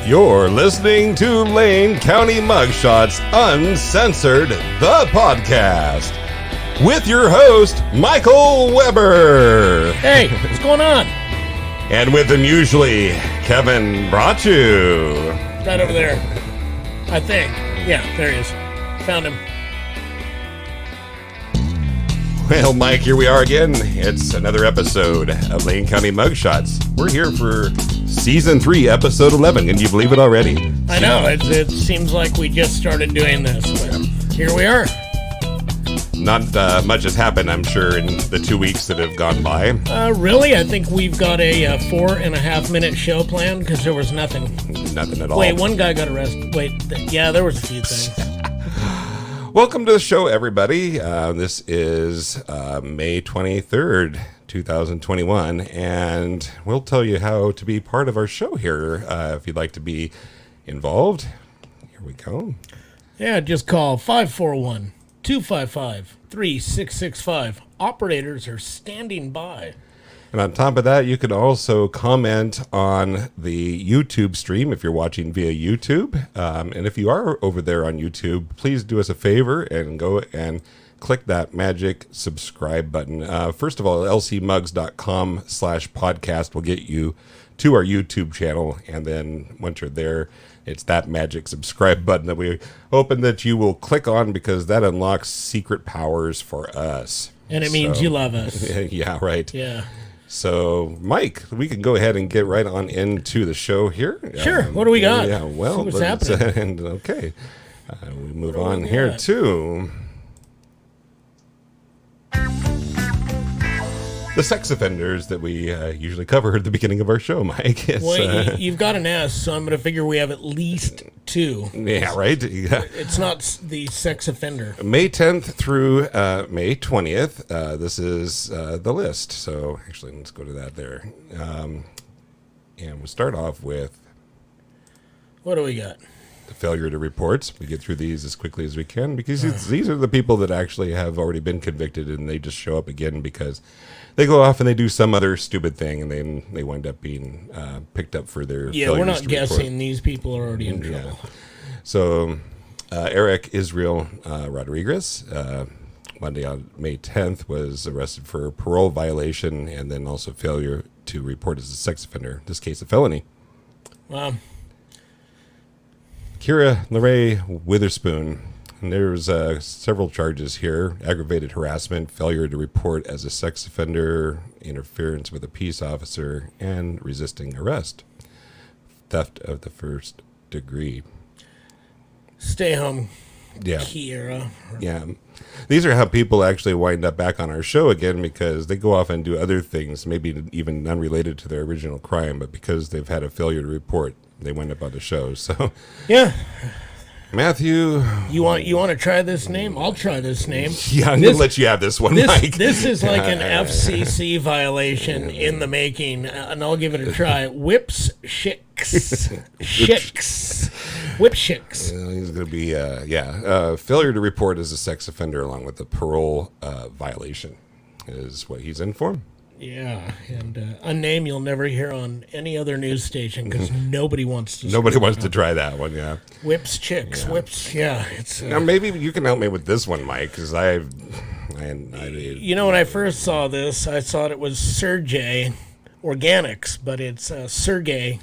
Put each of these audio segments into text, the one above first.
You're listening to Lane County Mugshots Uncensored, the podcast, with your host, Michael Weber. Hey, what's going on? And with him usually, Kevin Prociw. Right over there, I think. Yeah, there he is. Found him. Well, Mike, here we are again. It's another episode of Lane County Mugshots. We're here for Season 3, Episode 11. Can you believe it already? I know. It seems like we just started doing this, but here we are. Not much has happened, I'm sure, in the 2 weeks that have gone by. Really? I think we've got a 4.5 minute show planned because there was nothing. Nothing at all. Wait, one guy got arrested. Wait, yeah, there was a few things. Welcome to the show, everybody. This is May 23rd, 2021, and we'll tell you how to be part of our show here. If you'd like to be involved, here we go. Yeah, just call 541-255-3665. Operators are standing by. And on top of that, you can also comment on the YouTube stream if you're watching via YouTube. And if you are over there on YouTube, please do us a favor and go and click that magic subscribe button. First of all, lcmugs.com/podcast will get you to our YouTube channel. And then once you're there, it's that magic subscribe button that we hoping that you will click on, because that unlocks secret powers for us. And it means you love us. Yeah, right. Yeah. So, Mike, we can go ahead and get right on into the show here. Sure. What do we got? Yeah, well, what's happening? And okay, we move on here to the sex offenders that we usually cover at the beginning of our show, Mike. Well, you've got an S, so I'm going to figure we have at least two. Yeah, right? Yeah. It's not the sex offender. May 10th through May 20th. This is the list. So, actually, let's go to that there. And we'll start off with... What do we got? The failure to report. We get through these as quickly as we can, because these are the people that actually have already been convicted, and they just show up again because they go off and they do some other stupid thing, and then they wind up being picked up for their failures. We're not guessing. These people are already in trouble. Yeah. So Eric Israel Rodriguez, Monday on May 10th, was arrested for parole violation and then also failure to report as a sex offender. In this case, a felony. Wow. Kira LeRae Witherspoon, and there's several charges here: aggravated harassment, failure to report as a sex offender, interference with a peace officer, and resisting arrest. Theft of the first degree. Stay home, yeah. Kira. Yeah. These are how people actually wind up back on our show again, because they go off and do other things, maybe even unrelated to their original crime, but because they've had a failure to report, they wind up on the show. So, yeah. Matthew, you want to try this name? I'll try this name. Yeah, I'm gonna let you have this one, Mike. This is like an FCC violation in the making, and I'll give it a try. Whips shicks. Whip shicks. He's gonna be failure to report as a sex offender along with the parole violation is what he's in for. Yeah, and a name you'll never hear on any other news station, because nobody wants to. Nobody wants to try that one. Yeah. Whips chicks. Yeah. Whips. Yeah. It's. Now maybe you can help me with this one, Mike, because I. You know, when I first saw this, I thought it was Sergey Organics, but it's Sergey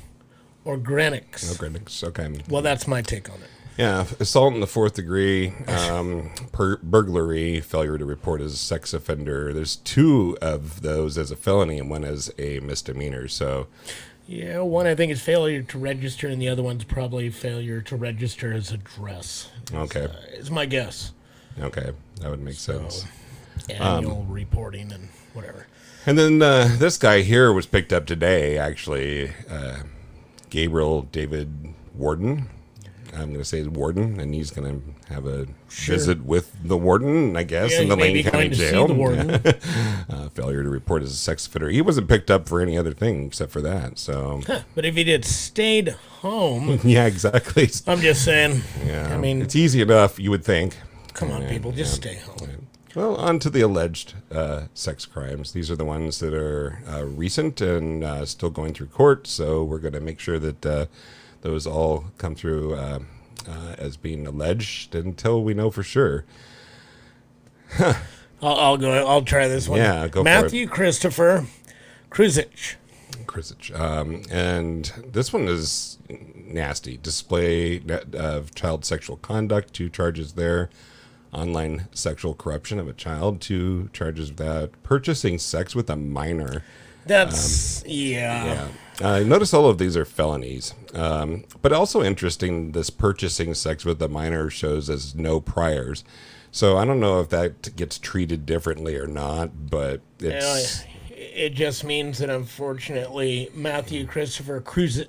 Organics. Organics. Okay. Well, that's my take on it. Yeah, assault in the fourth degree, burglary, failure to report as a sex offender. There's two of those as a felony and one as a misdemeanor. So, yeah, one I think is failure to register, and the other one's probably failure to register his address. Okay, is my guess. Okay, that would make sense. Annual reporting and whatever. And then this guy here was picked up today, actually, Gabriel David Warden. I'm going to say warden, and he's going to have a visit with the warden, I guess, in the Lane County Jail. Failure to report as a sex offender. He wasn't picked up for any other thing except for that. So, but if he did stayed home, yeah, exactly. I'm just saying. Yeah, I mean, it's easy enough, you would think. Come on, people, just stay home. Well, on to the alleged sex crimes. These are the ones that are recent and still going through court. So we're going to make sure that those all come through as being alleged until we know for sure. I'll go. I'll try this one. Yeah, go for it. Matthew Christopher Prociw. And this one is nasty. Display of child sexual conduct, 2 charges there. Online sexual corruption of a child, 2 charges of that. Purchasing sex with a minor. That's, yeah. Notice all of these are felonies. But also interesting, this purchasing sex with a minor shows as no priors. So I don't know if that gets treated differently or not, but it's... It just means that, unfortunately, Matthew Christopher Prociw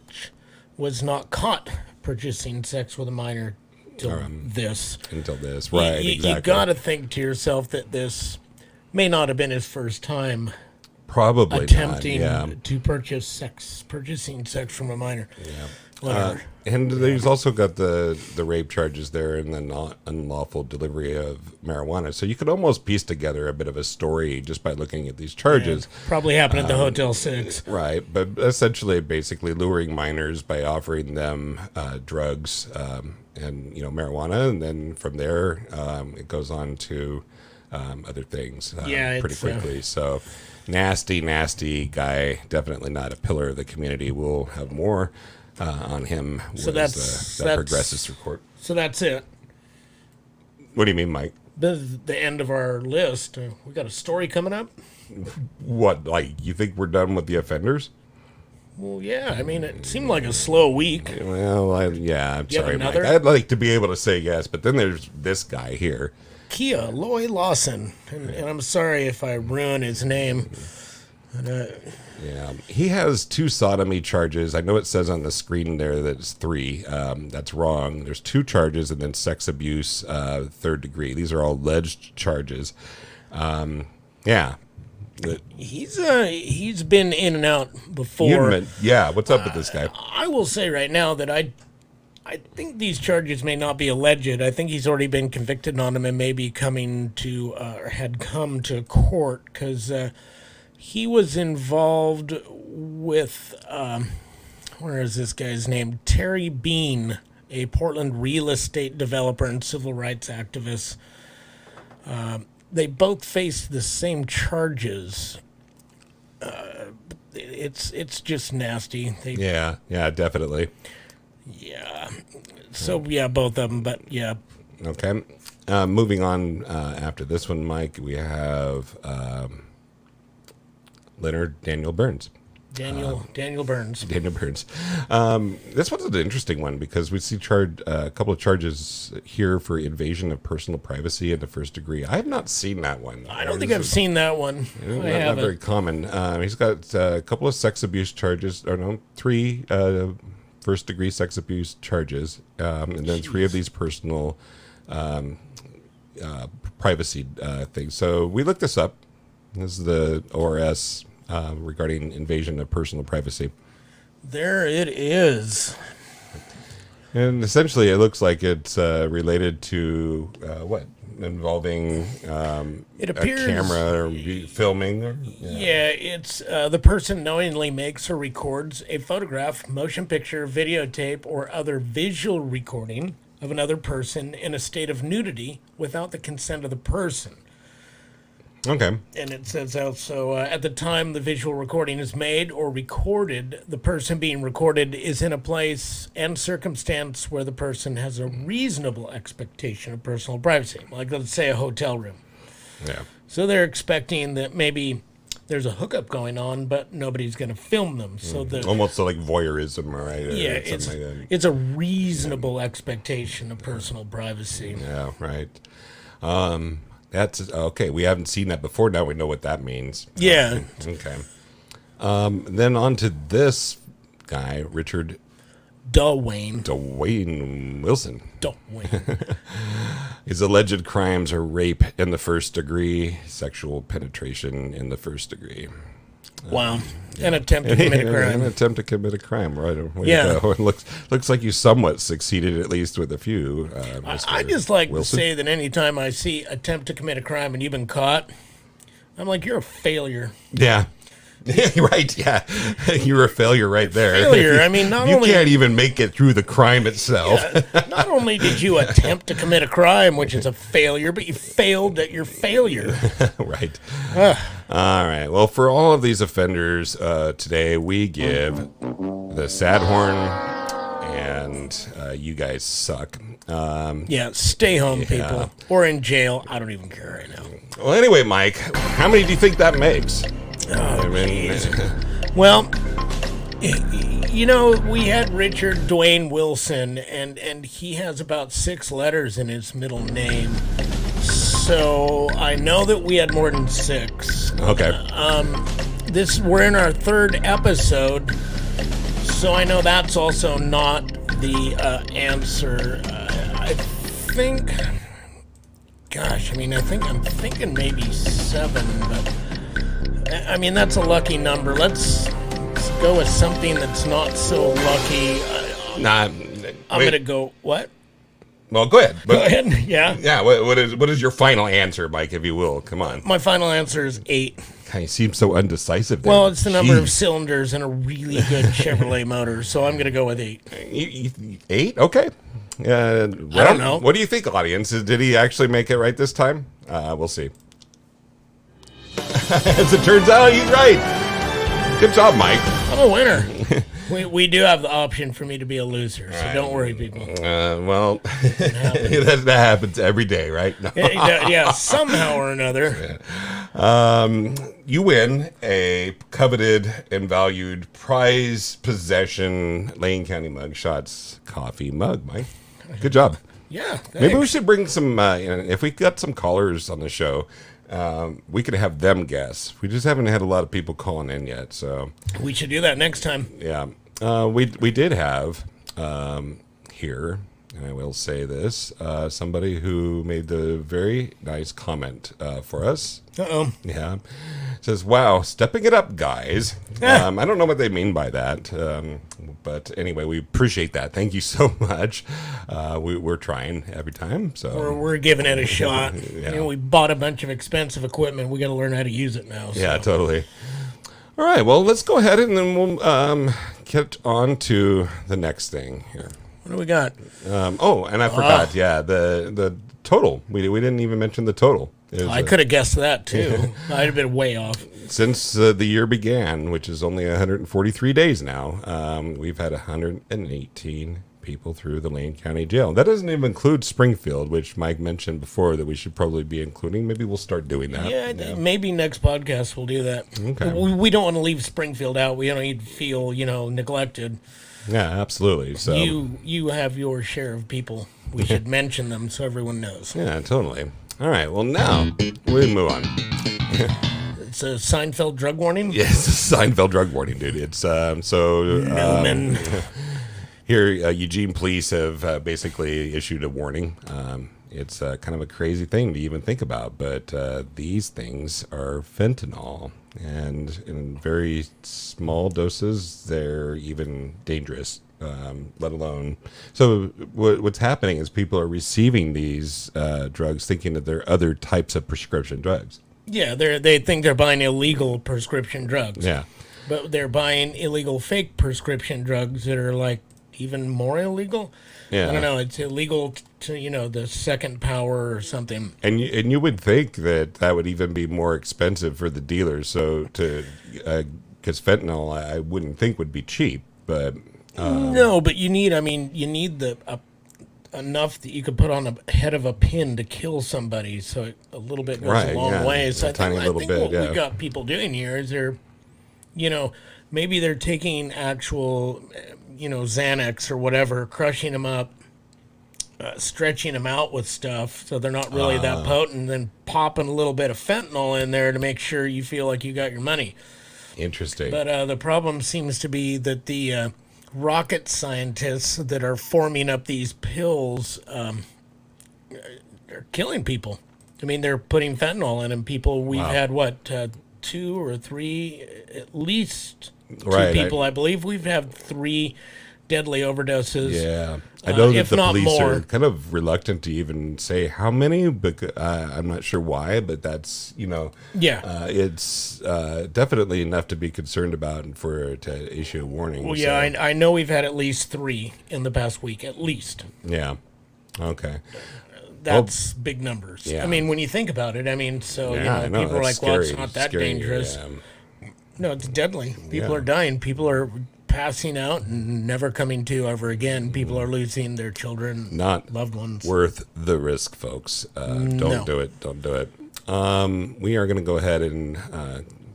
was not caught purchasing sex with a minor until this. Right, you exactly. You got to think to yourself that this may not have been his first time probably attempting to purchasing sex from a minor. Yeah. Whatever. And there's also got the rape charges there and the unlawful delivery of marijuana. So you could almost piece together a bit of a story just by looking at these charges. Yeah, probably happened at the Hotel 6. Right. But essentially, basically luring minors by offering them drugs and, marijuana. And then from there, it goes on to other things pretty quickly. So nasty guy. Definitely not a pillar of the community. We'll have more on him. So that's progresses report. So that's it. What do you mean, Mike? This is the end of our list. We got a story coming up. What, like, you think we're done with the offenders? Well, yeah. I mean, it seemed like a slow week. Well, I'm sorry, Mike. another? I'd like to be able to say yes, but then there's this guy here. Kia Loy Lawson, and I'm sorry if I ruin his name. Yeah, he has 2 sodomy charges. I know it says on the screen there that it's 3. That's wrong. There's 2 charges and then sex abuse, 3rd degree. These are all alleged charges. He's been in and out before. What's up with this guy? I will say right now that I think these charges may not be alleged. I think he's already been convicted on them and maybe coming to or had come to court because he was involved with where is this guy's name? Terry Bean, a Portland real estate developer and civil rights activist. They both faced the same charges. It's just nasty. Yeah, definitely. Yeah. So, yeah, both of them, but yeah. Okay. Moving on after this one, Mike, we have Leonard Daniel Burns. Daniel Burns. Daniel Burns. This one's an interesting one because we see a couple of charges here for invasion of personal privacy in the 1st degree. I have not seen that one. I don't think I've seen that one. Not very common. He's got a couple of sex abuse charges. 3 1st degree sex abuse charges, and then 3 of these personal privacy things. So we looked this up. This is the ORS regarding invasion of personal privacy. There it is. And essentially, it looks like it's related to what? Involving it appears, a camera or filming? It's the person knowingly makes or records a photograph, motion picture, videotape, or other visual recording of another person in a state of nudity without the consent of the person. Okay. And it says also, at the time the visual recording is made or recorded, the person being recorded is in a place and circumstance where the person has a reasonable expectation of personal privacy. Like, let's say, a hotel room. Yeah. So they're expecting that maybe there's a hookup going on, but nobody's going to film them. So almost like voyeurism, right? Yeah, it's a reasonable expectation of personal privacy. Yeah, right. That's okay. We haven't seen that before. Now we know what that means. Yeah. Okay. Then on to this guy, Richard Dwayne Wilson. His alleged crimes are rape in the 1st degree, sexual penetration in the 1st degree. Wow. An attempt to commit a crime. An attempt to commit a crime, right? It looks like you somewhat succeeded, at least with a few. I just like to say that anytime I see attempt to commit a crime and you've been caught, I'm like, you're a failure. Yeah. Right, yeah. You're a failure right there. Failure. I mean, not you only can't even make it through the crime itself. not only did you attempt to commit a crime, which is a failure, but you failed at your failure. Right. All right. Well, for all of these offenders, today we give the Sadhorn and you guys suck. Yeah, stay home, people. Or in jail. I don't even care right now. Well, anyway, Mike, how many do you think that makes? Well, you know, we had Richard Dwayne Wilson, and he has about 6 letters in his middle name. So I know that we had more than 6. Okay. We're in our 3rd episode, so I know that's also not the answer. I think. Gosh, I mean, I'm thinking maybe 7, but I mean that's a lucky number. Let's go with something that's not so lucky. I'm gonna go what? Well, go ahead. Go ahead. Yeah. Yeah. What is your final answer, Mike? If you will, come on. My final answer is 8. You seem so undecisive there. Well, it's the number of cylinders in a really good Chevrolet motor, so I'm going to go with 8. 8? Okay. Well, I don't know. What do you think, audience? Did he actually make it right this time? We'll see. As it turns out, he's right. Good job, Mike. I'm a winner. We do have the option for me to be a loser, so don't worry, people. Well, that happens every day, right? No. Yeah, somehow or another. You win a coveted and valued prize possession Lane County Mugshots coffee mug, Mike. Good job. Yeah, thanks. Maybe we should bring some, if we got some callers on the show, we could have them guess. We just haven't had a lot of people calling in yet, so. We should do that next time. Yeah. We did have here, and I will say this, somebody who made the very nice comment for us. Uh-oh. Yeah. Says, wow, stepping it up, guys. I don't know what they mean by that. But anyway, we appreciate that. Thank you so much. We're trying every time. So we're giving it a shot. Yeah. You know, we bought a bunch of expensive equipment. We got to learn how to use it now. So. Yeah, totally. All right. Well, let's go ahead and then we'll get on to the next thing here. What do we got? And I forgot. Yeah, the total. We didn't even mention the total. I could have guessed that too. I'd have been way off. Since the year began, which is only 143 days now, we've had 118 people through the Lane County Jail. That doesn't even include Springfield, which Mike mentioned before that we should probably be including. Maybe we'll start doing that. Yeah. Maybe next podcast we'll do that. Okay. We don't want to leave Springfield out. We don't need to feel, neglected. Yeah, absolutely. So you have your share of people. We should mention them so everyone knows. Yeah, totally. All right. Well, now we move on. It's a Seinfeld drug warning. Yes, Seinfeld drug warning, dude. It's Newman. Here, Eugene police have basically issued a warning. It's kind of a crazy thing to even think about, but these things are fentanyl, and in very small doses, they're even dangerous. Let alone. So what's happening is people are receiving these drugs thinking that they're other types of prescription drugs. Yeah, they think they're buying illegal prescription drugs. Yeah. But they're buying illegal fake prescription drugs that are like even more illegal. Yeah. I don't know. It's illegal to, the second power or something. And you would think that would even be more expensive for the dealers. So because fentanyl, I wouldn't think would be cheap, but. No, but you need the enough that you could put on the head of a pin to kill somebody. So a little bit goes a long way. So I think what we got people doing here is they're, maybe they're taking actual, Xanax or whatever, crushing them up, stretching them out with stuff so they're not really that potent, then popping a little bit of fentanyl in there to make sure you feel like you got your money. Interesting. But the problem seems to be that the rocket scientists that are forming up these pills are killing people. I mean, they're putting fentanyl in them. People, we've had, 2 or 3, at least 2 people. I believe we've had 3 deadly overdoses. Yeah, I know that if the not police more. are kind of reluctant to even say how many, but I'm not sure why. But that's Yeah. it's definitely enough to be concerned about and for to issue a warning. Well, yeah, so, I know we've had at least 3 in the past week, at least. yeah, okay, That's big numbers. yeah. I mean, when you think about it, I mean, so yeah. I know, people are like, that's well, it's scary, not that scary, dangerous. yeah. No, it's deadly. People Yeah. are dying. People are passing out and never coming to ever again. People are losing their children, Not loved ones. worth the risk, folks. Don't No. do it. Don't do it. We are going to go ahead and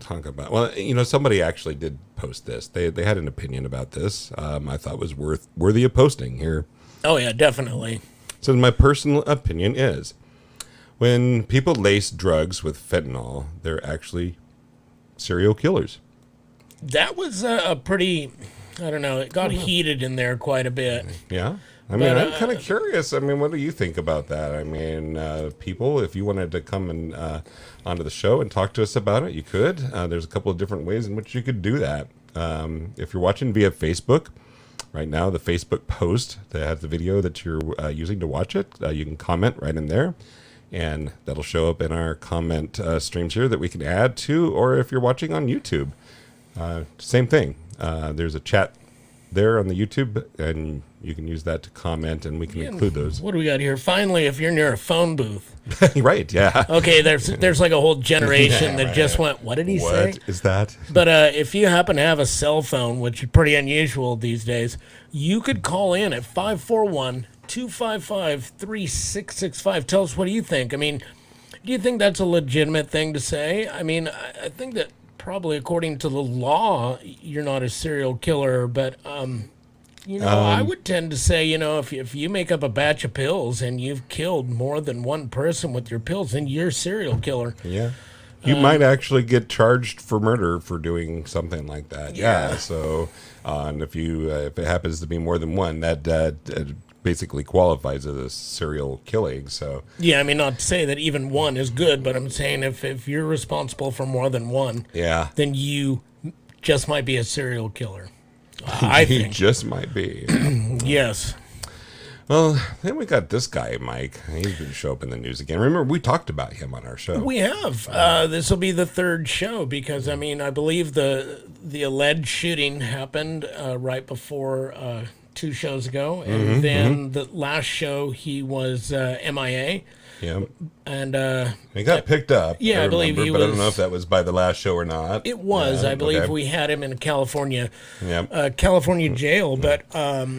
talk about. Well, somebody actually did post this. They had an opinion about this. I thought was worthy of posting here. Oh yeah, definitely. So my personal opinion is, when people lace drugs with fentanyl, they're actually serial killers. That was a pretty, I don't know, it got heated in there quite a bit. Yeah. I mean, But, I'm kind of curious. I mean, what do you think about that? I mean, people, if you wanted to come and onto the show and talk to us about it, you could. There's a couple of different ways in which you could do that. If you're watching via Facebook, right now, the Facebook post that has the video that you're using to watch it, you can comment right in there. And that'll show up in our comment streams here that we can add to, or if you're watching on YouTube, same thing. There's a chat there on the YouTube, and you can use that to comment, and we can include those. What do we got here? Finally, if you're near a phone booth. Right, yeah. Okay, there's like a whole generation that just went, what did he say? What is that? But if you happen to have a cell phone, which is pretty unusual these days, you could call in at 541-255-3665. Tell us, what do you think? I mean, do you think that's a legitimate thing to say? I mean, I think that probably according to the law, you're not a serial killer, but I would tend to say, if you make up a batch of pills and you've killed more than one person with your pills, then you're a serial killer. Yeah. You might actually get charged for murder for doing something like that. Yeah. So, and if it happens to be more than one, that basically qualifies as a serial killing. So, Yeah, I mean, not to say that even one is good, but I'm saying if you're responsible for more than one, yeah, then you just might be a serial killer. I he think. just might be. Yes. Well, then we got this guy, Mike. He's going to show up in the news again. Remember, we talked about him on our show. We have. This will be the 3rd show because, I mean, I believe the alleged shooting happened right before 2 shows ago. And then the last show, he was MIA. Yeah. And He got picked up. Yeah, I believe he but I don't was- know if that was by the last show or not. it was. Yeah, I believe okay. we had him in California, Yeah. California jail. But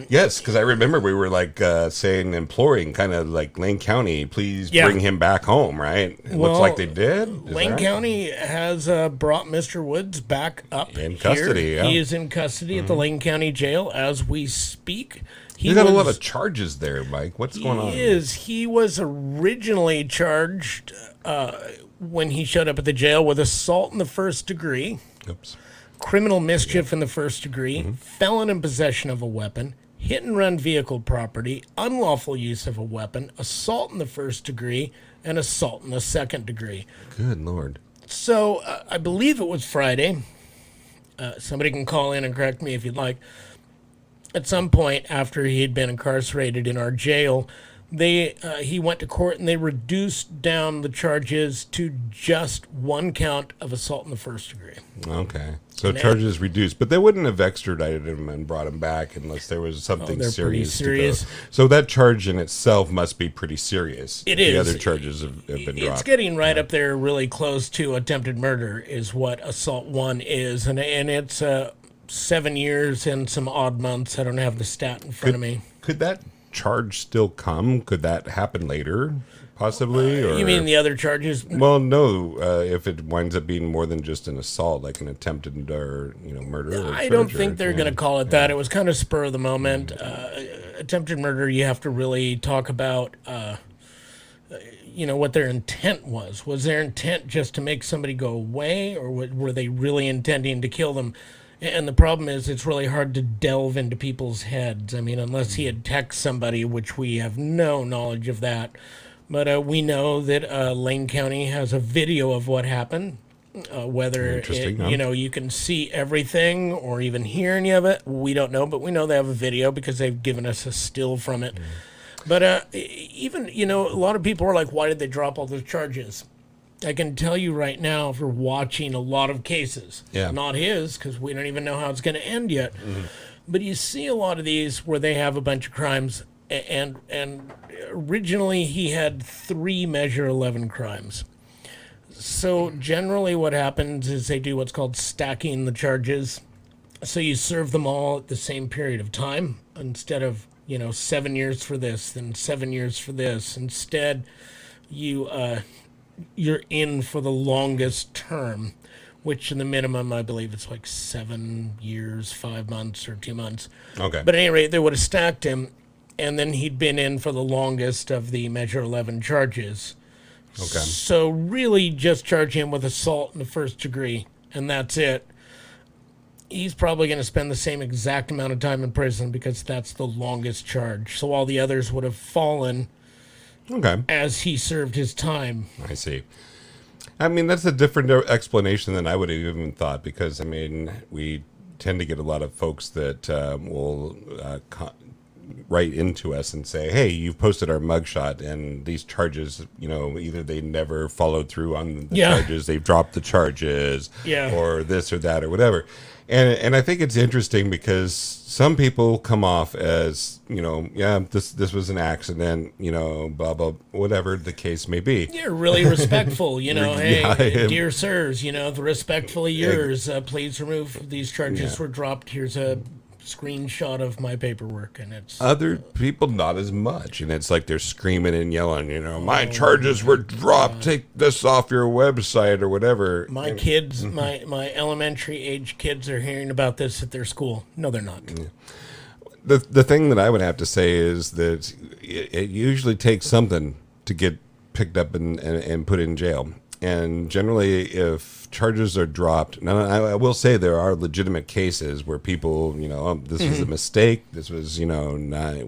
Yes, because I remember we were imploring, kind of like Lane County, please Yeah. bring him back home, right? It looks Well, like they did. Is Lane that- County has brought Mr. Woods back up In here. custody, yeah. He is in custody at the Lane County Jail as we speak. You got a lot of charges there, Mike. What's going on? He was originally charged when he showed up at the jail with assault in the 1st degree, Oops. criminal mischief in the 1st degree, felon in possession of a weapon, hit and run vehicle property, unlawful use of a weapon, assault in the 1st degree, and assault in the 2nd degree. Good Lord. So I believe it was Friday. Somebody can call in and correct me if you'd like. At some point after he had been incarcerated in our jail, he went to court and they reduced down the charges to just 1 count of assault in the 1st degree. Okay. So charges reduced, but they wouldn't have extradited him and brought him back unless there was something they're pretty serious. serious. To go. So that charge in itself must be pretty serious. It The is. other charges have been It's dropped. getting right up there really close to attempted murder is what assault 1 is. And it's 7 years and some odd months. I don't have the stat in front of me. Could that charge still come? Could that happen later, possibly? Or You mean the other charges? Well, no. If it winds up being more than just an assault, like an attempted murder. Or I don't perjury, think they're yeah. going to call it that. It was kind of spur of the moment. Attempted murder, you have to really talk about, what their intent was. Was their intent just to make somebody go away, or were they really intending to kill them? And the problem is, it's really hard to delve into people's heads. I mean, unless he had texted somebody, which we have no knowledge of that. But we know that Lane County has a video of what happened. Whether Interesting, it, you can see everything or even hear any of it, we don't know. But we know they have a video because they've given us a still from it. But even a lot of people are like, why did they drop all those charges? I can tell you right now, if you're watching a lot of cases, not his, because we don't even know how it's going to end yet. But you see a lot of these where they have a bunch of crimes, and originally he had 3 Measure 11 crimes. So generally what happens is they do what's called stacking the charges. So you serve them all at the same period of time instead of, 7 years for this, then 7 years for this. Instead, you're in for the longest term, which in the minimum, I believe it's like 7 years, 5 months, or 2 months. Okay. But at any rate, they would have stacked him, and then he'd been in for the longest of the Measure 11 charges. Okay. So really just charge him with assault in the first degree, and that's it. He's probably going to spend the same exact amount of time in prison because that's the longest charge. So all the others would have fallen as he served his time. I see. I mean, that's a different explanation than I would have even thought because, we tend to get a lot of folks that will write into us and say, hey, you've posted our mugshot and these charges, either they never followed through on the charges, they've dropped the charges, or this or that or whatever. And I think it's interesting because some people come off as, this was an accident, blah, blah, whatever the case may be. You're really respectful, hey, dear sirs, the respectfully yours, please remove these charges were dropped. Here's a screenshot of my paperwork, and it's other people not as much, and it's like they're screaming and yelling, my charges were dropped, take this off your website or whatever. My kids, my elementary age kids are hearing about this at their school. No, they're not. The thing that I would have to say is that it usually takes something to get picked up and put in jail. And generally, if charges are dropped, now I will say there are legitimate cases where people, this was a mistake, this was, not,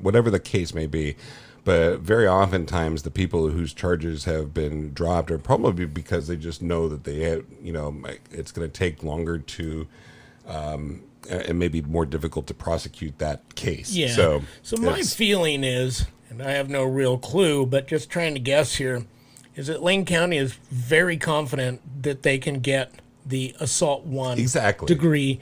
whatever the case may be. But very oftentimes, the people whose charges have been dropped are probably because they just know that they have, it's going to take longer to, and maybe more difficult to prosecute that case. Yeah. So my feeling is, and I have no real clue, but just trying to guess here, is that Lane County is very confident that they can get the assault 1 degree,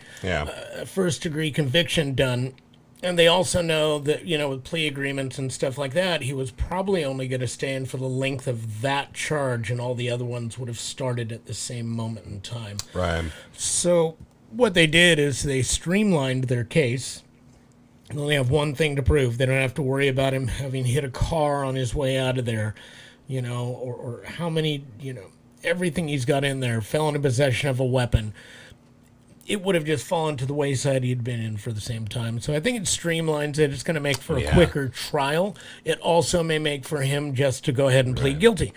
first degree conviction done. And they also know that, with plea agreements and stuff like that, he was probably only going to stand for the length of that charge, and all the other ones would have started at the same moment in time. Right. So what they did is they streamlined their case. They only have one thing to prove. They don't have to worry about him having hit a car on his way out of there. Or how many, everything he's got in there, felon in possession of a weapon. It would have just fallen to the wayside he'd been in for the same time. So I think it streamlines it. It's going to make for a quicker trial. It also may make for him just to go ahead and plead guilty.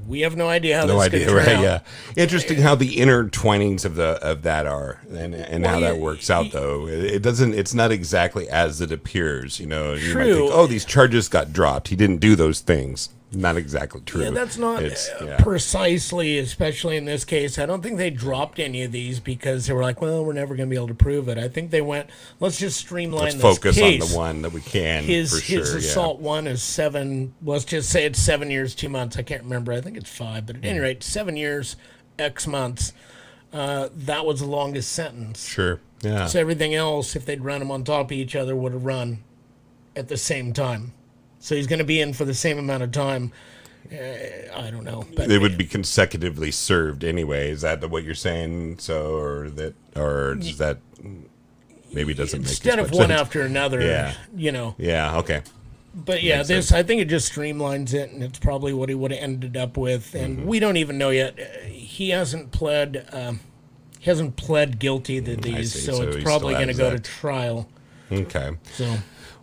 We have no idea how this could turn out. Yeah. Interesting how the intertwinings of that are and how that works out though. It's not exactly as it appears, You might think, these charges got dropped. He didn't do those things. Not exactly true. Yeah, that's not precisely, especially in this case. I don't think they dropped any of these because they were like, well, we're never going to be able to prove it. I think they went, let's just streamline this focus case. On the one that we can, his assault 1 is 7, let's just say it's 7 years, 2 months. I can't remember. I think it's 5. But at any rate, 7 years, X months. That was the longest sentence. Sure, yeah. So everything else, if they'd run them on top of each other, would have run at the same time. So he's going to be in for the same amount of time. I don't know. But they would be consecutively served anyway. Is that what you're saying? So, or does that maybe doesn't make instead of one after another? Yeah. Okay. But I think it just streamlines it, and it's probably what he would have ended up with. And we don't even know yet. He hasn't pled guilty to these, so it's probably going to go to trial. Okay. So.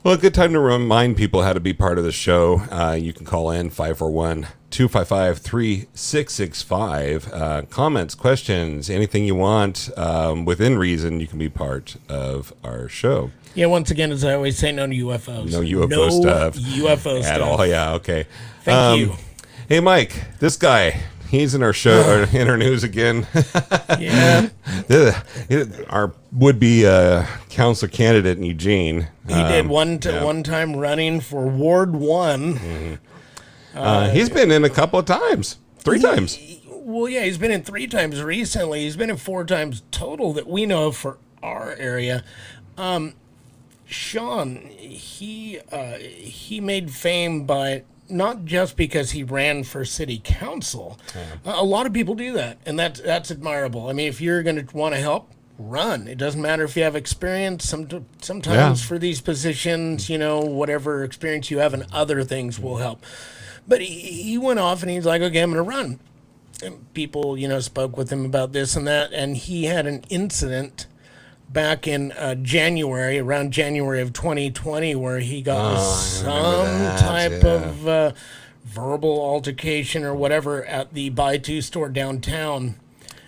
Well, a good time to remind people how to be part of the show. You can call in 541-255-3665. Comments, questions, anything you want within reason, you can be part of our show. Yeah, once again, as I always say, no UFOs. No UFO stuff. UFO stuff. At all, yeah, okay. Thank you. Hey, Mike, this guy, he's in our show, in our news again. Yeah. Our would-be council candidate in Eugene. He did one time running for Ward 1. He's been in a couple of times. 3 times. Well, yeah, he's been in 3 times recently. He's been in 4 times total that we know of for our area. Sean, he made fame by not just because he ran for city council. A lot of people do that, and that's admirable. I mean, if you're going to want to help, run. It doesn't matter if you have experience. Sometimes for these positions, whatever experience you have in other things will help. But he went off and he's like, okay, I'm going to run. And people, spoke with him about this and that, and he had an incident back in around January of 2020, where he got some type of verbal altercation or whatever at the Buy Two store downtown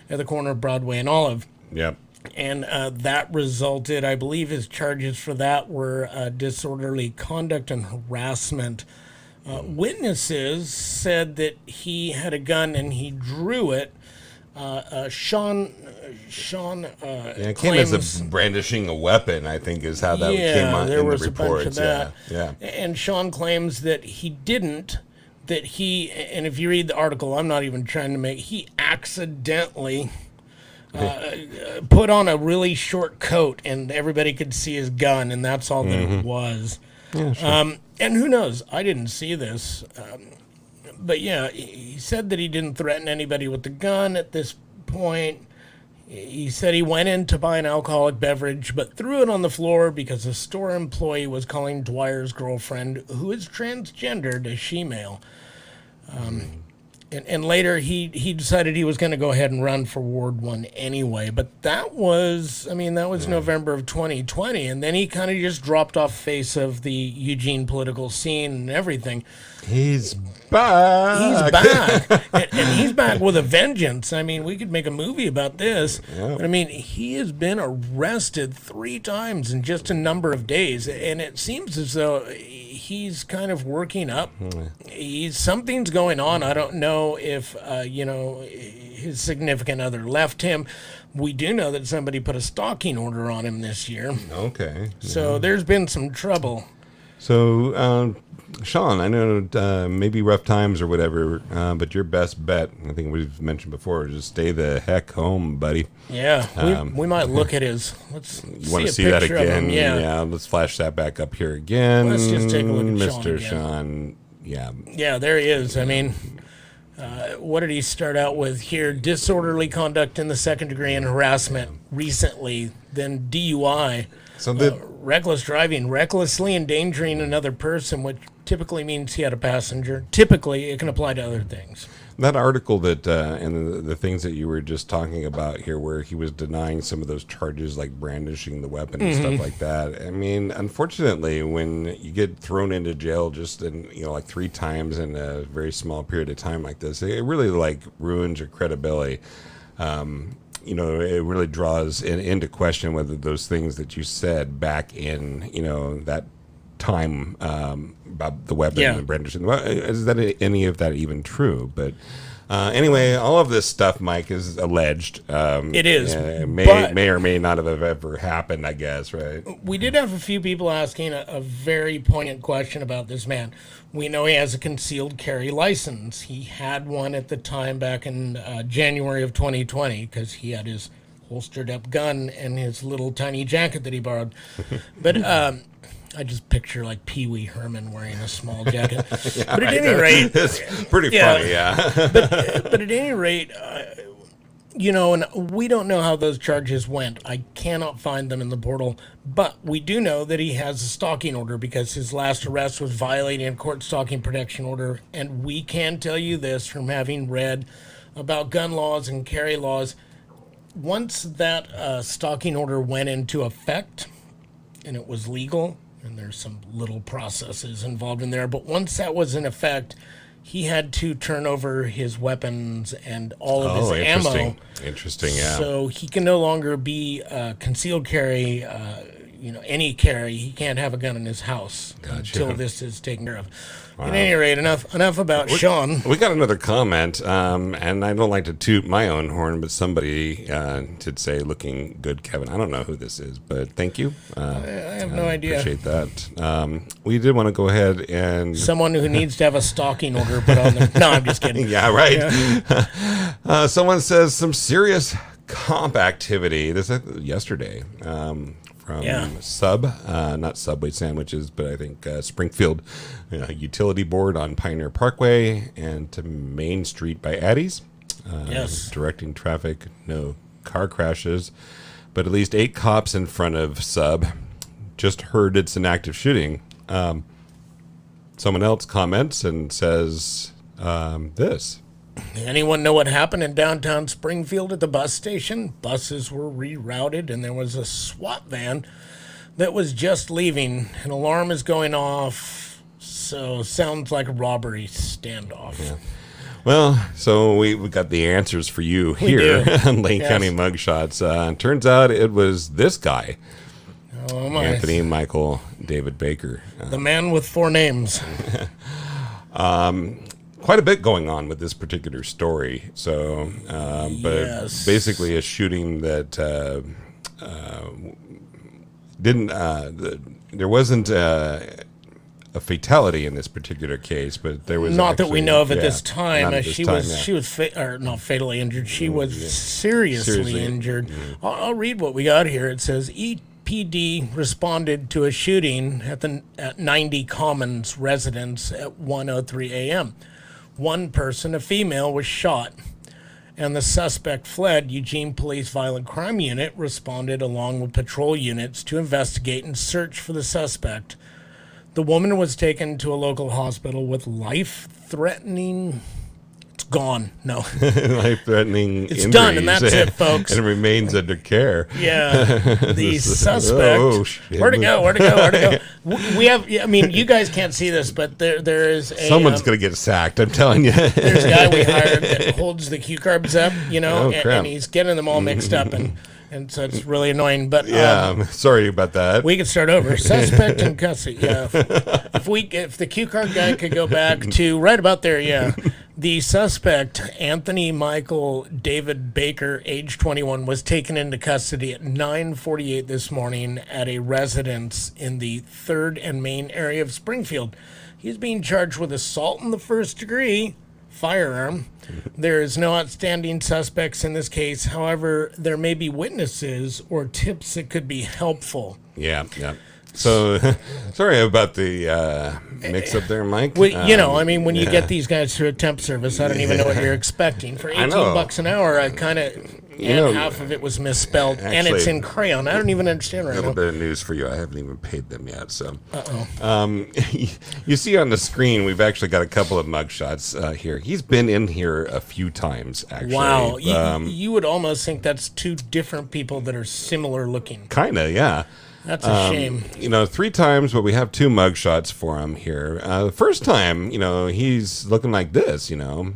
at the corner of Broadway and Olive. Yep. And that resulted, I believe his charges for that were disorderly conduct and harassment. Witnesses said that he had a gun and he drew it. Sean it came as a brandishing a weapon, I think, is how that came on in the reports. Yeah. And Sean claims that he didn't. And if you read the article, I'm not even trying to he accidentally put on a really short coat and everybody could see his gun, and that's all that it was. Yeah, sure. And who knows? I didn't see this. But yeah, he said that he didn't threaten anybody with the gun at this point. He said he went in to buy an alcoholic beverage, but threw it on the floor because a store employee was calling Dwyer's girlfriend, who is transgendered, a she-male. And later he decided he was going to go ahead and run for Ward 1 anyway. But that was November of 2020. And then he kind of just dropped off face of the Eugene political scene and everything. He's back. He's back. and he's back with a vengeance. I mean, we could make a movie about this. Yep. But I mean, he has been arrested 3 times in just a number of days. And it seems as though he's kind of working up. Something's going on. I don't know if, his significant other left him. We do know that somebody put a stalking order on him this year. Okay. So there's been some trouble. So, Sean, I know maybe rough times or whatever, but your best bet, I think we've mentioned before, is just stay the heck home, buddy. Yeah, we might look at his. You want to see that again? Yeah, let's flash that back up here again. Let's just take a look at Mr. Sean. Yeah. Yeah, there he is. I mean, what did he start out with here? Disorderly conduct in the second degree and harassment recently, then DUI. So reckless driving, recklessly endangering another person, which typically means he had a passenger. Typically, it can apply to other things. That article that and the things that you were just talking about here, where he was denying some of those charges, like brandishing the weapon and stuff like that. I mean, unfortunately, when you get thrown into jail just in like 3 times in a very small period of time like this, it really ruins your credibility. It really draws into question whether those things that you said back in that time about the weapon and brandishing. Well, is that any of that even true? But anyway, all of this stuff, Mike, is alleged. It is. May or may not have ever happened, I guess, right? We did have a few people asking a very poignant question about this man. We know he has a concealed carry license. He had one at the time back in January of 2020 because he had his holstered up gun and his little tiny jacket that he borrowed. But I just picture Pee Wee Herman wearing a small jacket. But at any rate, it's pretty funny, yeah. but at any rate, and we don't know how those charges went. I cannot find them in the portal, but we do know that he has a stalking order because his last arrest was violating a court stalking protection order. And we can tell you this from having read about gun laws and carry laws. Once that stalking order went into effect and it was legal, and there's some little processes involved in there, but once that was in effect, he had to turn over his weapons and all of his ammo. Interesting, yeah. So he can no longer be concealed carry, any carry. He can't have a gun in his house until this is taken care of. Wow. At any rate, enough about Sean. We got another comment, and I don't like to toot my own horn, but somebody did say, "Looking good, Kevin." I don't know who this is, but thank you. I have no idea. Appreciate that. We did want to go ahead and someone who needs to have a stalking order put on them. No, I'm just kidding. Yeah, right. Yeah. Someone says some serious comp activity. This yesterday. From Sub, not Subway sandwiches, but I think Springfield Utility Board on Pioneer Parkway and to Main Street by Addie's. Directing traffic, no car crashes, but at least 8 cops in front of Sub. Just heard it's an active shooting. Someone else comments and says this. Anyone know what happened in downtown Springfield at the bus station? Buses were rerouted, and there was a SWAT van that was just leaving. An alarm is going off, so sounds like a robbery standoff. Yeah. Well, so we got the answers for you here on Lake County Mugshots. Turns out it was this guy, Anthony Michael David Baker. The man with 4 names. Quite a bit going on with this particular story. So, but basically a shooting that didn't. There wasn't a fatality in this particular case, but there was not that we know of at this time. She was not fatally injured. She was seriously injured. Mm-hmm. I'll read what we got here. It says EPD responded to a shooting at 90 Commons residence at 1:03 a.m. One person, a female, was shot, and the suspect fled. Eugene Police Violent Crime Unit responded along with patrol units to investigate and search for the suspect. The woman was taken to a local hospital with life-threatening... It's gone. No. Life-threatening It's injuries. Done, and that's it, folks. And remains under care. Yeah. The suspect... Where'd it go? We have... I mean, you guys can't see this, but there is a... Someone's going to get sacked, I'm telling you. There's a guy we hired that holds the cue carbs up, and he's getting them all mixed up, and so it's really annoying. But I'm sorry about that. We could start over. Suspect in custody. Yeah. If the cue card guy could go back to right about there, yeah. The suspect, Anthony Michael David Baker, age 21, was taken into custody at 9:48 this morning at a residence in the 3rd and Main area of Springfield. He's being charged with assault in the 1st degree, firearm. There is no outstanding suspects in this case. However, there may be witnesses or tips that could be helpful. Yeah. So, sorry about the mix-up there, Mike. Well, when you get these guys through a temp service, I don't even know what you're expecting. For $18 an hour, I kind of... And half of it was misspelled, actually, and it's in crayon. I don't even understand right now. A little bit of news for you. I haven't even paid them yet. So, you see on the screen, we've actually got a couple of mugshots here. He's been in here a few times, actually. Wow. You would almost think that's 2 different people that are similar looking. Kind of, yeah. That's a shame. 3 times, but we have 2 mugshots for him here. The first time, he's looking like this, not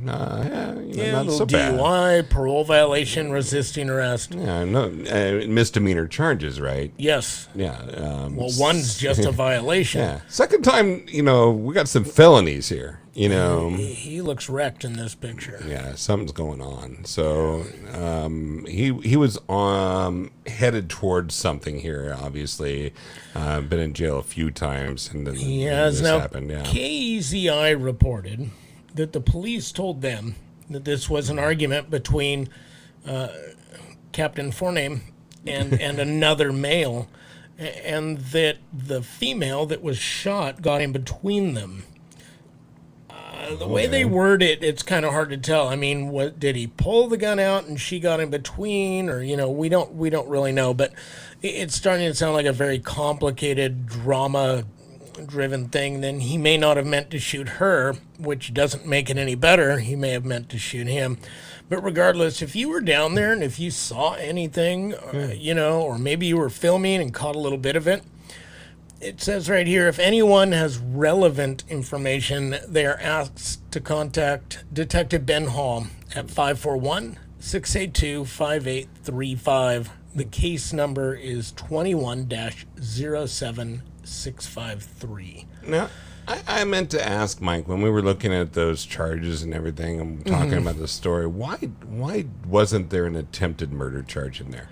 so bad. DUI, parole violation, resisting arrest. Yeah, no, misdemeanor charges, right? Yes. Yeah. Well, one's just a violation. Yeah. Second time, we got some felonies here. He looks wrecked in this picture. Yeah, something's going on. So he was headed towards something here. Obviously, been in jail a few times, and then this happened. Yeah. KZI reported that the police told them that this was an argument between Captain Forname and another male, and that the female that was shot got in between them. The way they word it, it's kind of hard to tell. I mean, what did he pull the gun out and she got in between, or we don't really know. But it's starting to sound like a very complicated, drama-driven thing. Then he may not have meant to shoot her, which doesn't make it any better. He may have meant to shoot him. But regardless, if you were down there and if you saw anything, or maybe you were filming and caught a little bit of it. It says right here, if anyone has relevant information, they are asked to contact Detective Ben Hall at 541-682-5835. The case number is 21-07653. Now, I meant to ask Mike when we were looking at those charges and everything and talking about the story, why wasn't there an attempted murder charge in there?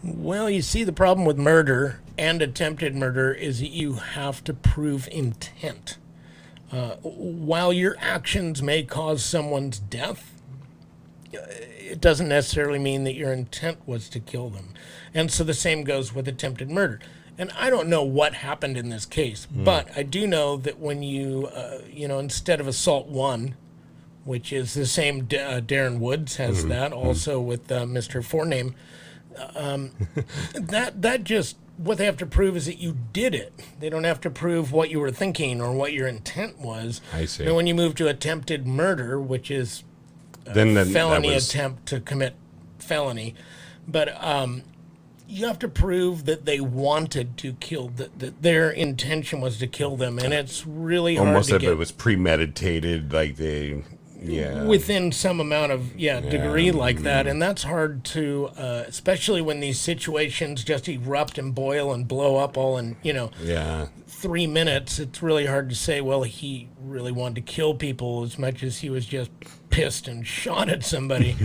Well, you see, the problem with murder and attempted murder is that you have to prove intent. While your actions may cause someone's death, it doesn't necessarily mean that your intent was to kill them. And so the same goes with attempted murder. And I don't know what happened in this case, but I do know that when you, instead of assault 1, which is the same, Darren Woods has that, also with Mr. Forename, that just, what they have to prove is that you did it. They don't have to prove what you were thinking or what your intent was. I see. And when you move to attempted murder, which is Then felony attempt to commit felony, but you have to prove that they wanted to kill, that their intention was to kill them, and it's really hard almost to if get it was premeditated, like they, within some amount of degree like that, and that's hard to, especially when these situations just erupt and boil and blow up all in 3 minutes. It's really hard to say, well, he really wanted to kill people as much as he was just pissed and shot at somebody.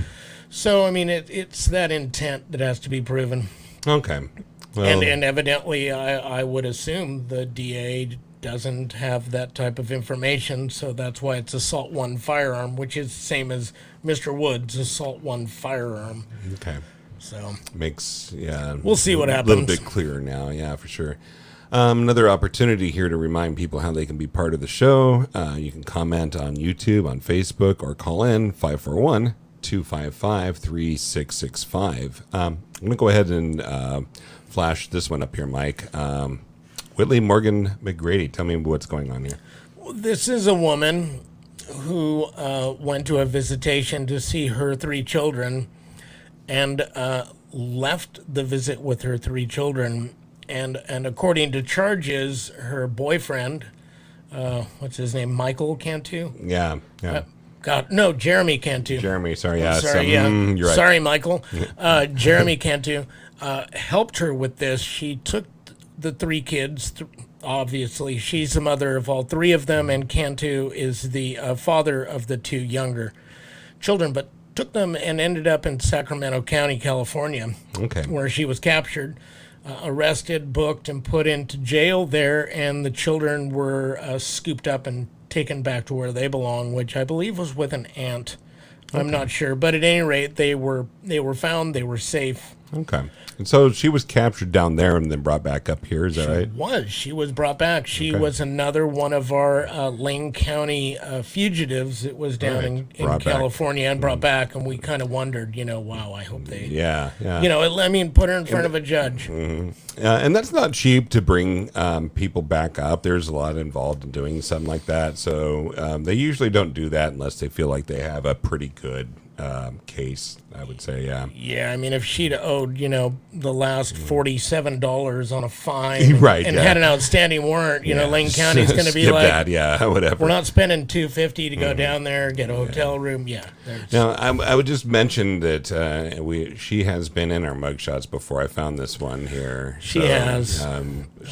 So I mean, it's that intent that has to be proven. Okay. Well, And evidently, I would assume the DA doesn't have that type of information, so that's why it's assault 1 firearm, which is the same as Mr. Wood's assault 1 firearm. okay. So Makes, we'll see what a happens. little bit clearer now, for sure. Another opportunity here to remind people how they can be part of the show. You can comment on YouTube, on Facebook, or call in 541-255-3665. I'm going to go ahead and flash this one up here, Mike. Whitley Morgan McGrady, tell me what's going on here. This is a woman who went to a visitation to see her 3 children and left the visit with her 3 children. And according to charges, her boyfriend, what's his name, Michael Cantu? Yeah. Jeremy Cantu. Jeremy, sorry. You're right. Sorry, Michael. Jeremy Cantu helped her with this. She took the 3 kids. Obviously, she's the mother of all 3 of them, and Cantu is the father of the 2 younger children, but took them and ended up in Sacramento County, California, where she was captured, arrested, booked, and put into jail there, and the children were scooped up and taken back to where they belong, which I believe was with an aunt. I'm not sure, but at any rate, they were found, they were safe. Okay. And so she was captured down there and then brought back up here, is that right? She was brought back. She was another one of our Lane County fugitives that was down in California and brought back, and we kind of wondered, wow, I hope they... Yeah. Put her in front of a judge. And that's not cheap to bring people back up. There's a lot involved in doing something like that. So they usually don't do that unless they feel like they have a pretty good case, I would say, Yeah, I mean, if she'd owed, the last $47 on a fine and had an outstanding warrant, Lane County's going to be like, that, whatever. We're not spending $250 to go down there, get a hotel room. Now, I would just mention that she has been in our Mugshots before. I found this one here. She has.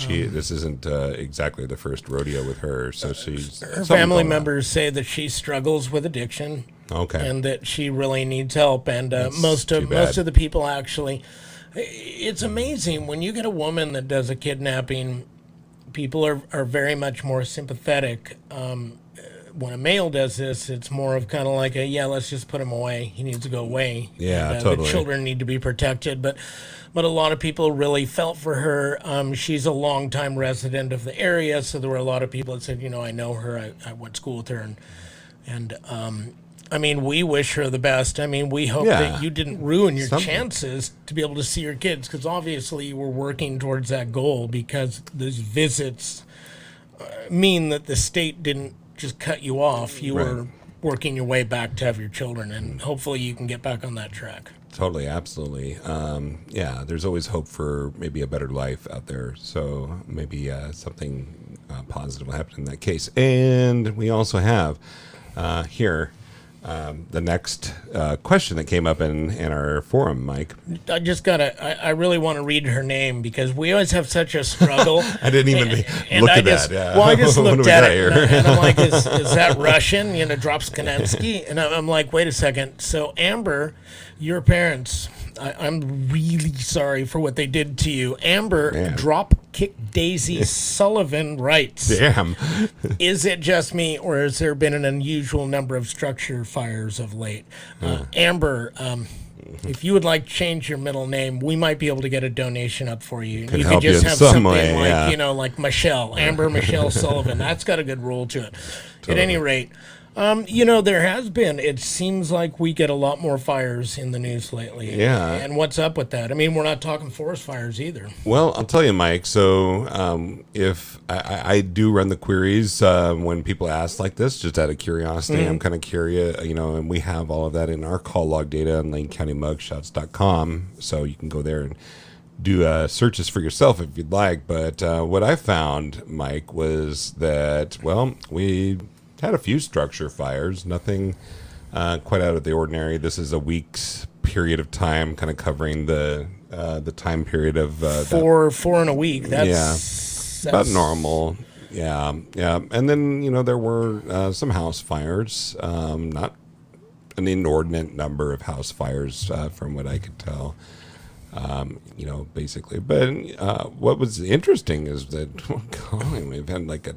This isn't exactly the first rodeo with her, so she's... Her family members say that she struggles with addiction. Okay. And that she really needs help. And most of the people actually, it's amazing when you get a woman that does a kidnapping, people are very much more sympathetic. When a male does this, it's more of kind of like let's just put him away. He needs to go away. Yeah, and, totally. The children need to be protected. But a lot of people really felt for her. She's a longtime resident of the area, so there were a lot of people that said, I know her. I went to school with her, and I mean, we wish her the best. I mean, we hope that you didn't ruin your chances to be able to see your kids, because obviously you were working towards that goal, because those visits mean that the state didn't just cut you off. You were working your way back to have your children, and hopefully you can get back on that track. Totally, absolutely. There's always hope for maybe a better life out there. So maybe something positive will happen in that case. And we also have here the next question that came up in our forum, Mike. I really want to read her name because we always have such a struggle. I didn't even look at that. Yeah. Well, I just What do looked we at got it here? and I'm like, is that Russian? Dropskanensky? And I'm like, wait a second. So, Amber, your parents, I'm really sorry for what they did to you. Amber, Man. Dropkick Daisy Sullivan writes, Damn. is it just me, or has there been an unusual number of structure fires of late? Amber, if you would like to change your middle name, we might be able to get a donation up for you. Could You help could just you in have some something way, like, yeah. like Michelle, Amber Michelle Sullivan. That's got a good rule to it. At any rate, there has been, it seems like we get a lot more fires in the news lately. Yeah. And what's up with that? I mean, we're not talking forest fires either. Well, I'll tell you, Mike. So, if I do run the queries when people ask like this, just out of curiosity, I'm kind of curious, and we have all of that in our call log data on LaneCountyMugshots.com, so you can go there and do searches for yourself if you'd like. But what I found, Mike, was that we had a few structure fires, nothing quite out of the ordinary. This is a week's period of time, kind of covering the time period of Four in a week. That's about normal. Yeah. And then there were some house fires, not an inordinate number of house fires from what I could tell. Basically. But what was interesting is that we've had like a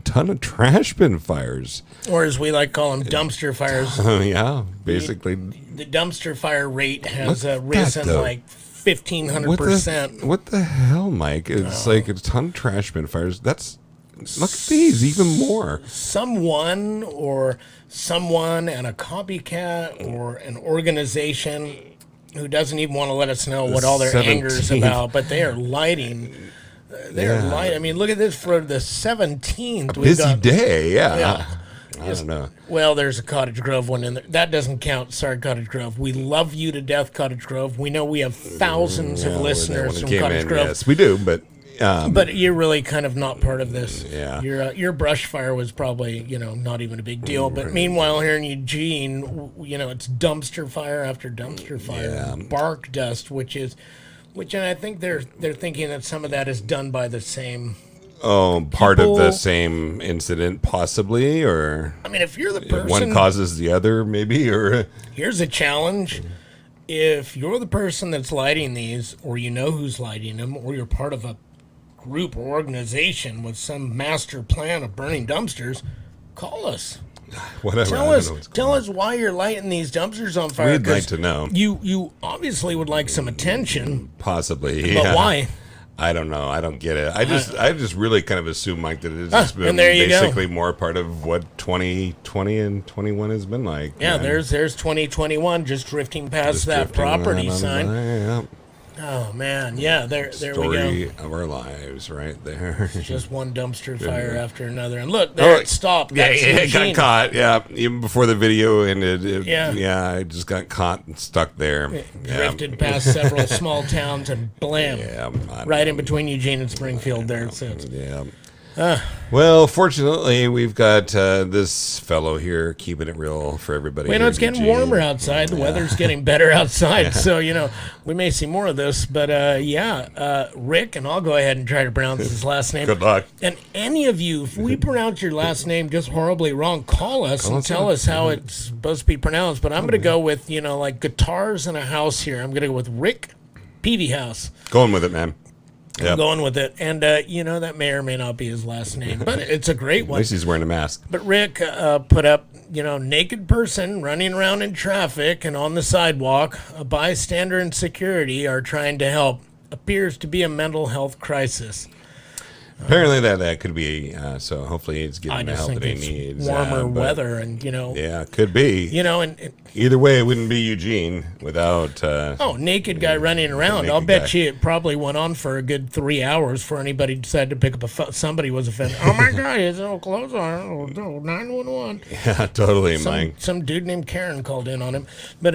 ton of trash bin fires. Or as we like call them, dumpster fires. Yeah, basically. The dumpster fire rate has Look at risen that, though. like 1,500%. What the hell, Mike? It's like a ton of trash bin fires. Look at these, even more. Someone and a copycat or an organization who doesn't even want to let us know what all their anger is about, but they are lighting. I mean, look at this for the 17th. Busy day, yeah. I don't know. Well, there's a Cottage Grove one in there. That doesn't count. Sorry, Cottage Grove. We love you to death, Cottage Grove. We know we have thousands of listeners from Cottage Grove. Yes, we do, but you're really kind of not part of this. Yeah. Your brush fire was probably, not even a big deal. But meanwhile, here in Eugene, it's dumpster fire after dumpster fire. Bark dust, and I think they're thinking that some of that is done by the same. Oh, part of the same incident, possibly, or I mean, if you're the person, one causes the other, maybe, or here's a challenge. If you're the person that's lighting these, or you know who's lighting them, or you're part of a group or organization with some master plan of burning dumpsters, call us. whatever. Tell us why you're lighting these dumpsters on fire. We'd like to know. You obviously would like some attention. Possibly, But why? I don't know. I don't get it. I just really kind of assume, Mike, that it's just been and there you basically more part of what 2020 and 21 has been like. Yeah, man. there's 2021 just drifting past that Drifting property right on sign. by, yeah. Oh man, yeah, there we Story go. of our lives, right there. Just one dumpster fire after another, and look, there it stopped. Yeah, That's it got Eugene. caught. Yeah, even before the video ended. Yeah. I just got caught and stuck there. Drifted past several small towns and blam, right in between Eugene and Springfield. There it sits. Yeah. Well, fortunately, we've got this fellow here keeping it real for everybody. We know it's getting warmer outside. The weather's getting better outside, so we may see more of this. But Rick, and I'll go ahead and try to pronounce his last name. Good luck. And any of you, if we pronounce your last name just horribly wrong, call us and tell us how it's supposed to be pronounced. But I'm going to go with like guitars and a house here. I'm going to go with Rick Peavyhouse. Going with it, man. I'm going with it. And, that may or may not be his last name, but it's a great At one. least he's wearing a mask. But Rick put up, naked person running around in traffic and on the sidewalk. A bystander and security are trying to help. Appears to be a mental health crisis. Apparently that could be, so hopefully he's I getting the just help think that he it's needs. warmer but weather and, Yeah, could be. and Either way, it wouldn't be Eugene without... naked guy running around. I'll bet you it probably went on for a good 3 hours before anybody decided to pick up a phone. Somebody was offended. Oh, my God, his little clothes on. Oh, 911. Yeah, totally, Mike. Some dude named Karen called in on him. But,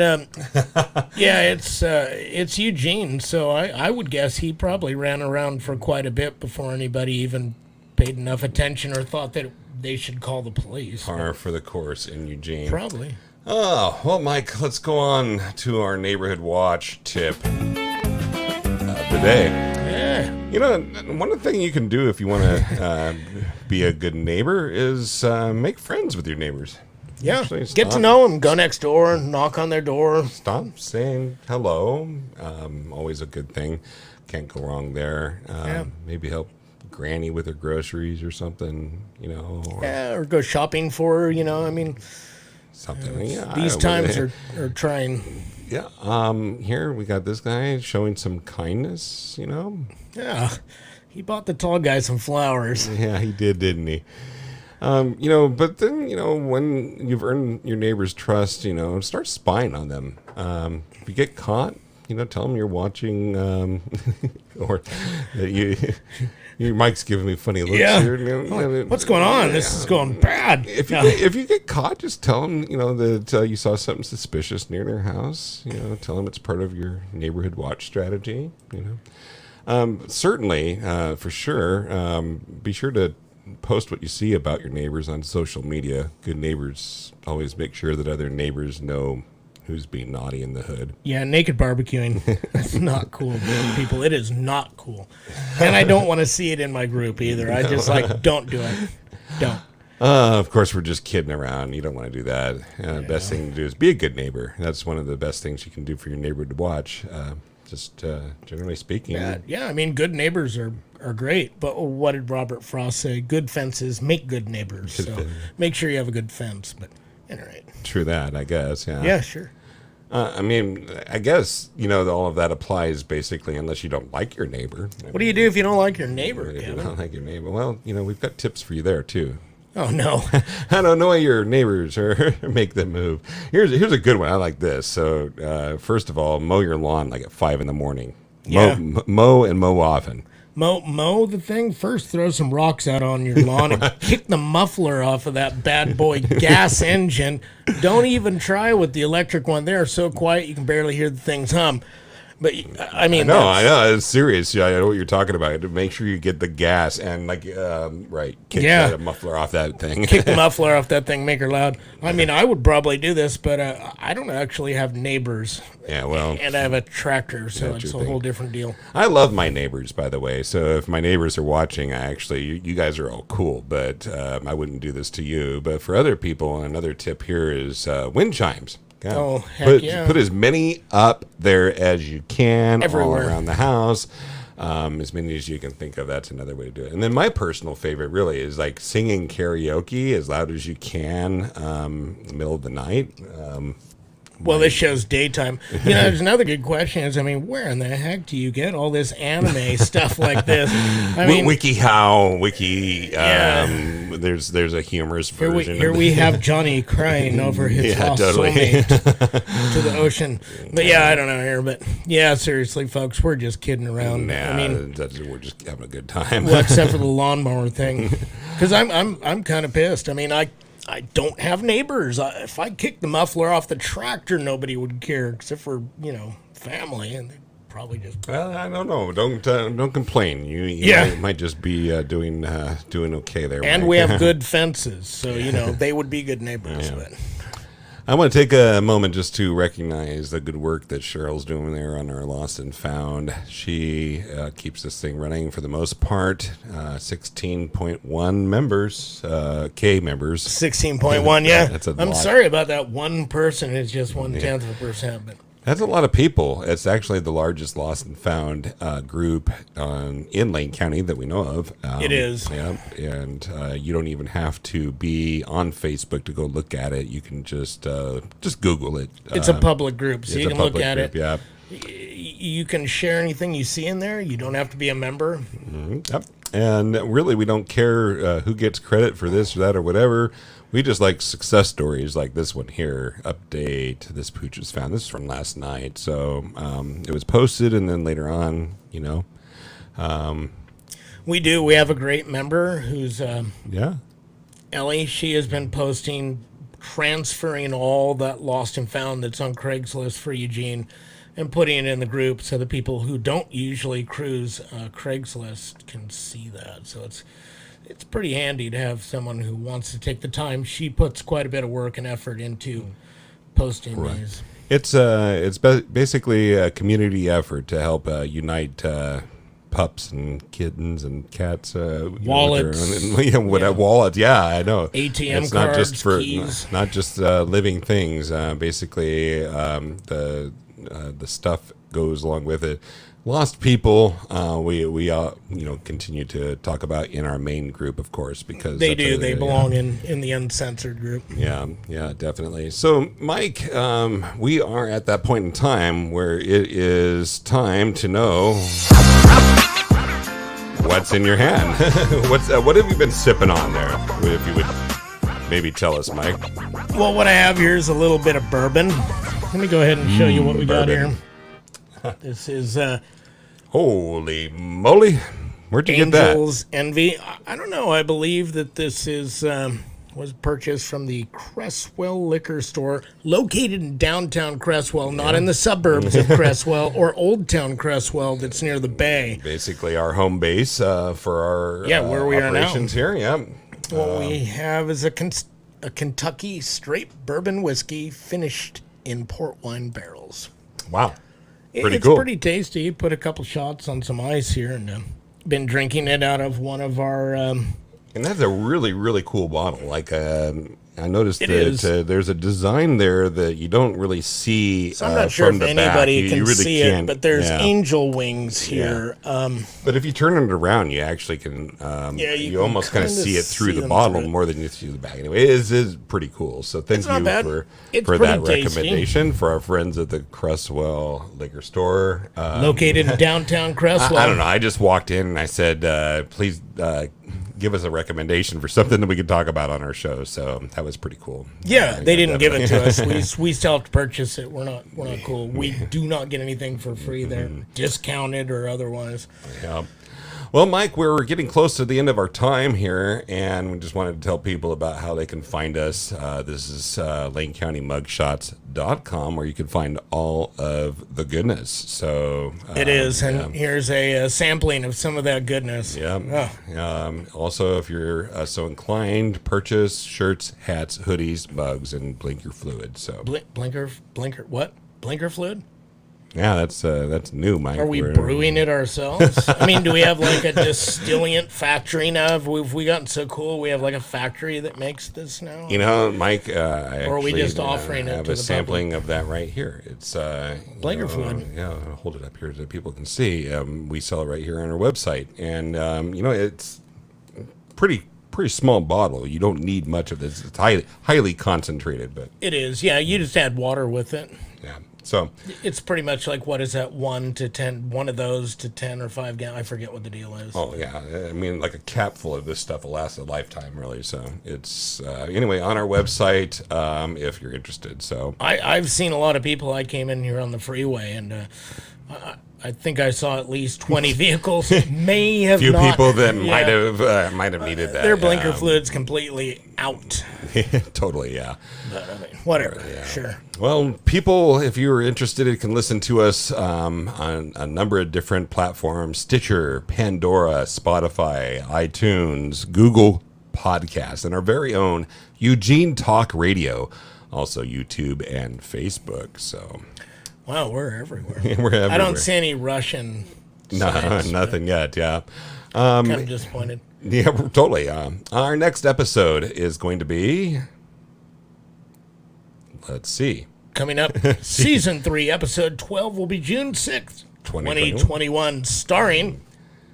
it's Eugene, so I would guess he probably ran around for quite a bit before anybody even paid enough attention or thought that they should call the police. Par for the course in Eugene. Probably. Oh, well, Mike, let's go on to our neighborhood watch tip of the day. Yeah. You know, one of the things you can do if you want to be a good neighbor is make friends with your neighbors. Yeah. Actually, Get to know them. Go next door. Knock on their door. Stop saying hello. Always a good thing. Can't go wrong there. Maybe help Granny with her groceries or something, you know. Or go shopping for her, Something. These times are trying. Yeah. Here we got this guy showing some kindness, you know. Yeah. He bought the tall guy some flowers. Yeah, he did, didn't he? But then, when you've earned your neighbor's trust, start spying on them. If you get caught, tell them you're watching, or that your Mike's giving me funny looks here. What's going on? This is going bad. If you get caught, just tell them, that you saw something suspicious near their house. Tell them it's part of your neighborhood watch strategy. Certainly, for sure, be sure to post what you see about your neighbors on social media. Good neighbors always make sure that other neighbors know who's being naughty in the hood. Yeah, naked barbecuing. That's not cool, people. It is not cool. And I don't want to see it in my group either. I just don't do it. Don't. Of course, we're just kidding around. You don't want to do that. Best thing to do is be a good neighbor. That's one of the best things you can do for your neighbor to watch. Just generally speaking. Yeah, good neighbors are great. But what did Robert Frost say? Good fences make good neighbors. So make sure you have a good fence. But, all right. True that, I guess. Yeah. Yeah, sure. I guess, all of that applies basically unless you don't like your neighbor. What do you do if you don't like your neighbor, If you Kevin? don't like your neighbor? Well, we've got tips for you there, too. Oh, no. How to annoy your neighbors or make them move. Here's a good one. I like this. So, first of all, mow your lawn like at 5 in the morning. Yeah. Mow and mow often. Mow the thing first. Throw some rocks out on your lawn and kick the muffler off of that bad boy gas engine. Don't even try with the electric one. They're so quiet you can barely hear the things hum. But I know. It's serious. Yeah, I know what you're talking about. Make sure you get the gas and kick that muffler off that thing. Kick the muffler off that thing. Make her loud. I would probably do this, but I don't actually have neighbors. Yeah, well, and I have a tractor, so it's a whole different deal. I love my neighbors, by the way. So if my neighbors are watching, you guys are all cool, but I wouldn't do this to you. But for other people, another tip here is wind chimes. God. Oh, heck yeah. Put as many up there as you can everywhere all around the house. As many as you can think of. That's another way to do it. And then my personal favorite really is singing karaoke as loud as you can in the middle of the night. Well, this show's daytime. There's another good question is, where in the heck do you get all this anime stuff like this? WikiHow, Yeah. There's a humorous version. Here we have Johnny crying over his lost soulmate to the ocean. But I don't know here. But seriously, folks, we're just kidding around. Nah, we're just having a good time. Well, except for the lawnmower thing, because I'm kind of pissed. I don't have neighbors. If I kicked the muffler off the tractor, nobody would care, except for family, and they'd probably just. Well, I don't know. Don't complain. You might just be doing okay there. And Mike. we have good fences, so they would be good neighbors. But. I want to take a moment just to recognize the good work that Cheryl's doing there on our Lost and Found. She keeps this thing running for the most part. 16.1 members, K members. 16.1, yeah. That's a I'm lot. sorry about that one person. It's just 0.1%. But that's a lot of people. It's actually the largest Lost and Found group in Lane County that we know of. It is. Yeah, and you don't even have to be on Facebook to go look at it. You can just Google it. It's a public group, so you can look at it. Yeah. You can share anything you see in there. You don't have to be a member. Mm-hmm. Yep. And really, we don't care who gets credit for this or that or whatever. We just like success stories like this one here. Update, this pooch was found. This is from last night. So it was posted, and then later on, We do. We have a great member who's yeah. Ellie. She has been posting, transferring all that Lost and Found that's on Craigslist for Eugene and putting it in the group so the people who don't usually cruise Craigslist can see that. So it's pretty handy to have someone who wants to take the time. She puts quite a bit of work and effort into posting these. It's basically a community effort to help unite pups and kittens and cats. Wallets. Wallets. Yeah, I know. ATM it's cards, not just for keys. not just living things. Basically, the stuff goes along with it. Lost people, we continue to talk about in our main group, of course, because they do. They belong in the Uncensored group. Yeah, definitely. So, Mike, we are at that point in time where it is time to know what's in your hand. What have you been sipping on there? If you would maybe tell us, Mike. Well, what I have here is a little bit of bourbon. Let me go ahead and show you what we got here. This is holy moly! Where'd you get that? Angel's Envy. I don't know. I believe that this is was purchased from the Cresswell Liquor Store, located in downtown Cresswell, not in the suburbs of Cresswell or Old Town Cresswell, that's near the bay. Basically, our home base for our where we operations are now. Here. Yeah. What we have is a Kentucky straight bourbon whiskey finished in port wine barrels. Wow. It's cool. pretty tasty. Put a couple shots on some ice here, and been drinking it out of one of our. And that's a really, really cool bottle. Like I noticed that there's a design there that you don't really see. So I'm not sure if anybody can really see it, but there's angel wings here. Yeah. But if you turn it around, you actually can. You almost kind of see it through the bottle more than you see the back. Anyway, it is pretty cool. So thank you for that recommendation for our friends at the Cresswell Liquor Store, located in downtown Cresswell. I don't know. I just walked in and I said, please. Give us a recommendation for something that we could talk about on our show. So that was pretty cool. Yeah, they didn't give it to us. We still have to purchase it. We're not cool. We do not get anything for free there, discounted or otherwise. Yeah. Well, Mike, we're getting close to the end of our time here, and we just wanted to tell people about how they can find us. This is LaneCountyMugshots.com, where you can find all of the goodness. So it is, and here's a sampling of some of that goodness. Yeah. Also, if you're so inclined, purchase shirts, hats, hoodies, mugs, and blinker fluid. So blinker what? Blinker fluid? Yeah, that's new, Mike. Are we brewing it ourselves? I mean, do we have like a distillant factory now? Have we gotten so cool? We have like a factory that makes this now? You know, Mike, or are we just offering it to the public? I have a sampling of that right here. It's blinker fluid. Yeah, I'll hold it up here so people can see. We sell it right here on our website, and it's pretty small bottle. You don't need much of this. It's highly concentrated, but it is. Yeah, you just add water with it. Yeah. So it's pretty much like, what is that, 1 to 10, one of those to 10 or 5 gallons. I forget what the deal is. Oh yeah, I mean, like a cap full of this stuff will last a lifetime, really. So it's anyway on our website if you're interested. So I've seen a lot of people. I came in here on the freeway and I think I saw at least 20 vehicles. May have few not, people that might have needed that. Their blinker fluid's completely out. Totally, yeah. But I mean, whatever. Yeah. Sure. Well, people, if you're interested, you can listen to us on a number of different platforms: Stitcher, Pandora, Spotify, iTunes, Google Podcasts, and our very own Eugene Talk Radio, also YouTube and Facebook. So. Wow, we're everywhere. We're everywhere. I don't see any Russian signs, nothing yet, yeah. Kind of disappointed. Yeah, totally. Our next episode is going to be, let's see. Coming up, Season 3, Episode 12 will be June 6th, 2021, starring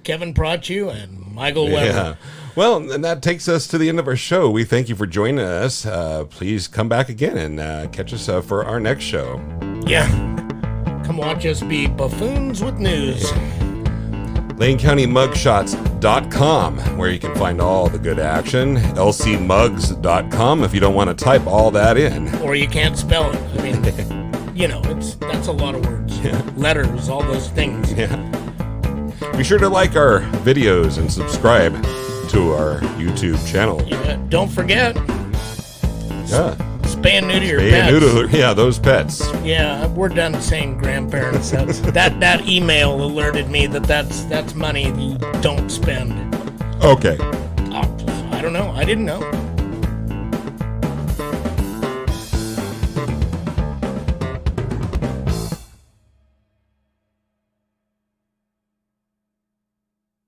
Kevin Prociw and Michael Weber. Yeah. Well, and that takes us to the end of our show. We thank you for joining us. Please come back again and catch us for our next show. Yeah. Come watch us be buffoons with news. LaneCountyMugshots.com, where you can find all the good action. LCMugs.com if you don't want to type all that in. Or you can't spell it. I mean, that's a lot of words. Yeah. Letters, all those things. Yeah. Be sure to like our videos and subscribe to our YouTube channel. Yeah. Don't forget. Yeah. Spay and neuter your pets. Yeah, those pets. Yeah, we're done saying grandparents. That email alerted me that's money you don't spend. Okay. I don't know. I didn't know.